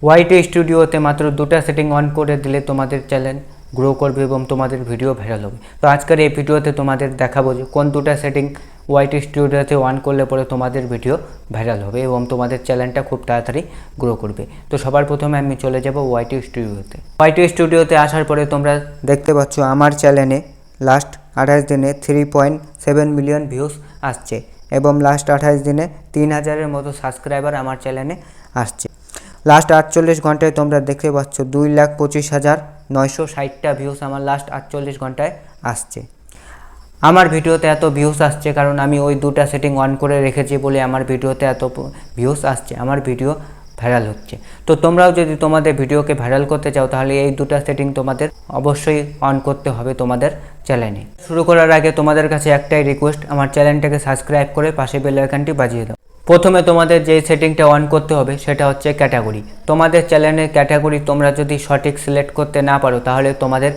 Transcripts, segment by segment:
ওয়াইটি স্টুডিওতে মাত্র দুটা সেটিং অন করে দিলে তোমাদের চ্যানেল গ্রো করবে এবং তোমাদের ভিডিও ভাইরাল হবে। তো আজকের এই ভিডিওতে তোমাদের দেখাবো যে কোন দুটা সেটিং ওয়াইটি স্টুডিওতে অন করলে পরে তোমাদের ভিডিও ভাইরাল হবে এবং তোমাদের চ্যানেলটা খুব তাড়াতাড়ি গ্রো করবে। তো সবার প্রথমে আমি চলে যাব ওয়াইটি স্টুডিওতে। ওয়াইটি স্টুডিওতে আসার পরে তোমরা দেখতে পাচ্ছ আমার চ্যানেলে লাস্ট 28 দিনে 3.7 মিলিয়ন ভিউজ আসছে এবং লাস্ট 28 দিনে 3000-এর মতো সাবস্ক্রাইবার আমার চ্যানেলে আসছে। লাস্ট 48 ঘন্টায় তোমরা দেখতে পাচ্ছ 2,25,960টা ভিউজ আমার লাস্ট 48 ঘন্টায় আসছে। আমার ভিডিওতে এত ভিউজ আসছে কারণ আমি ওই দুটা সেটিং অন করে রেখেছি বলে আমার ভিডিওতে এত ভিউজ আসছে, আমার ভিডিও ভাইরাল হচ্ছে। তো তোমরাও যদি তোমাদের ভিডিওকে ভাইরাল করতে চাও তাহলে এই দুটা সেটিং তোমাদের অবশ্যই অন করতে হবে তোমাদের চ্যানেলে। শুরু করার আগে তোমাদের কাছে একটাই রিকোয়েস্ট, আমার চ্যানেলটাকে সাবস্ক্রাইব করে পাশে বেল আইকনটি বাজিয়ে দাও। প্রথমে তোমাদের যে সেটিংটা অন করতে হবে সেটা হচ্ছে ক্যাটাগরি। তোমাদের চ্যানেলের ক্যাটাগরি তোমরা যদি সঠিক সিলেক্ট করতে না পারো তাহলে তোমাদের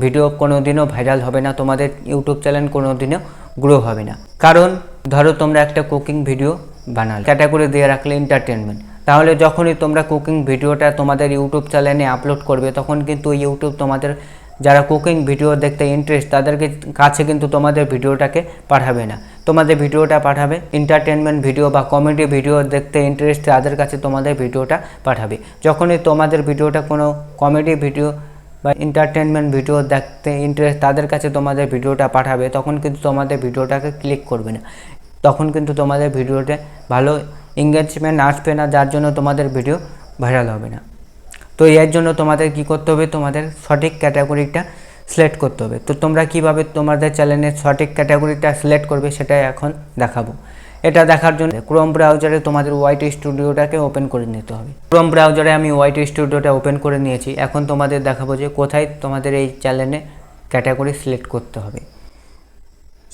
ভিডিও কোনো দিনও ভাইরাল হবে না, তোমাদের ইউটিউব চ্যানেল কোনো দিনও গ্রো হবে না। কারণ ধরো তোমরা একটা কুকিং ভিডিও বানালে, ক্যাটাগরি দিয়ে রাখলে এন্টারটেনমেন্ট, তাহলে যখনই তোমরা কুকিং ভিডিওটা তোমাদের ইউটিউব চ্যানেলে আপলোড করবে তখন কিন্তু ইউটিউব তোমাদের যারা কুকিং ভিডিও দেখতে ইন্টারেস্ট তাদেরকে কাছে কিন্তু তোমাদের ভিডিওটাকে পাঠাবে না, তোমাদের ভিডিওটা পাঠাবে এন্টারটেনমেন্ট ভিডিও বা কমেডি ভিডিও দেখতে ইন্টারেস্ট তাদের কাছে তোমাদের ভিডিওটা পাঠাবে। যখনই তোমাদের ভিডিওটা কোনো কমেডি ভিডিও বা এন্টারটেনমেন্ট ভিডিও দেখতে ইন্টারেস্ট তাদের কাছে তোমাদের ভিডিওটা পাঠাবে তখন কিন্তু তোমাদের ভিডিওটাকে ক্লিক করবে না, তখন কিন্তু তোমাদের ভিডিওতে ভালো এঙ্গেজমেন্ট আসবে না, যার জন্য তোমাদের ভিডিও ভাইরাল হবে না। তো এর জন্য তোমাদের কি করতে হবে, তোমাদের সঠিক ক্যাটাগরিটা সিলেক্ট করতে হবে। তো তোমরা কিভাবে তোমাদের চ্যানেলের সঠিক ক্যাটাগরিটা সিলেক্ট করবে সেটা এখন দেখাবো। এটা দেখার জন্য ক্রোম ব্রাউজারে তোমাদের ওয়াইটি স্টুডিওটাকে ওপেন করে নিতে হবে। ক্রোম ব্রাউজারে আমি ওয়াইটি স্টুডিওটা ওপেন করে নিয়েছি। এখন তোমাদের দেখাবো যে কোথায় তোমাদের এই চ্যানেলে ক্যাটাগরি সিলেক্ট করতে হবে।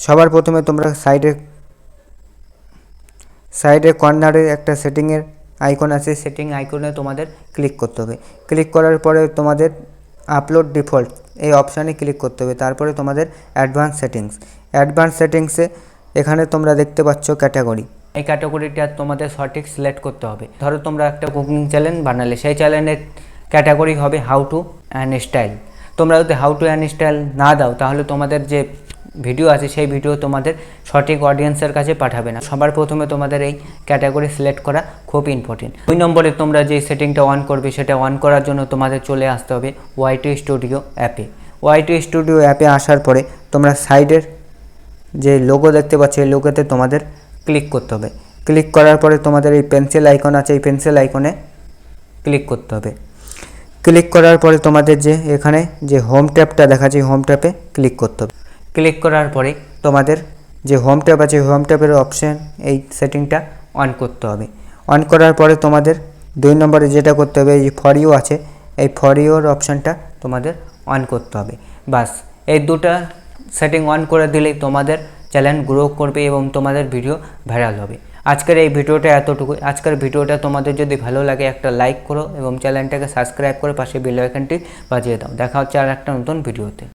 সবার প্রথমে তোমরা সাইডে কর্নারে একটা সেটিংয়ের আইকন আছে, সেটিং আইকনে তোমাদের ক্লিক করতে হবে। ক্লিক করার পরে তোমাদের আপলোড ডিফল্ট এই অপশানে ক্লিক করতে হবে। তারপরে তোমাদের অ্যাডভান্স সেটিংসে এখানে তোমরা দেখতে পাচ্ছ ক্যাটাগরি, এই ক্যাটাগরিটা তোমাদের সঠিক সিলেক্ট করতে হবে। ধরো তোমরা একটা কুকিং চ্যানেল বানালে, সেই চ্যানেলের ক্যাটাগরি হবে হাউ টু অ্যান্ড স্টাইল। তোমরা যদি হাউ টু অ্যান্ড স্টাইল না দাও তাহলে তোমাদের যে ভিডিও আছে সেই ভিডিও তোমাদের সঠিক অডিয়েন্সের কাছে পাঠাবে না। সবার প্রথমে তোমাদের এই ক্যাটাগরি সিলেক্ট করা খুব ইম্পর্টেন্ট। 2 নম্বরে তোমরা যে সেটিংটা অন করবে সেটা অন করার জন্য তোমাদের চলে আসতে হবে ওয়াইটি স্টুডিও অ্যাপে। ওয়াইটি স্টুডিও অ্যাপে আসার পরে তোমরা সাইডের যে লোগো দেখতে পাচ্ছ এই লোগোতে তোমাদের ক্লিক করতে হবে। ক্লিক করার পরে তোমাদের এই পেন্সিল আইকন আছে, এই পেন্সিল আইকনে ক্লিক করতে হবে। ক্লিক করার পরে তোমাদের যে এখানে যে হোম ট্যাবটা দেখাচ্ছে হোম ট্যাবে ক্লিক করতে হবে। ক্লিক করার পরে তোমাদের যে হোম ট্যাব আছে হোম ট্যাবের অপশান এই সেটিংটা অন করতে হবে। অন করার পরে তোমাদের 2 নম্বরে যেটা করতে হবে, এই ফর ইউ আছে, এই ফর ইউর অপশানটা তোমাদের অন করতে হবে। বাস এই দুটা সেটিং অন করে দিলেই তোমাদের চ্যানেল গ্রো করবে এবং তোমাদের ভিডিও ভাইরাল হবে। আজকের এই ভিডিওটা এতটুকু। আজকের ভিডিওটা তোমাদের যদি ভালো লাগে একটা লাইক করো এবং চ্যানেলটাকে সাবস্ক্রাইব করে পাশে বেল আইকনটি বাজিয়ে দাও। দেখা হচ্ছে আর একটা নতুন ভিডিওতে।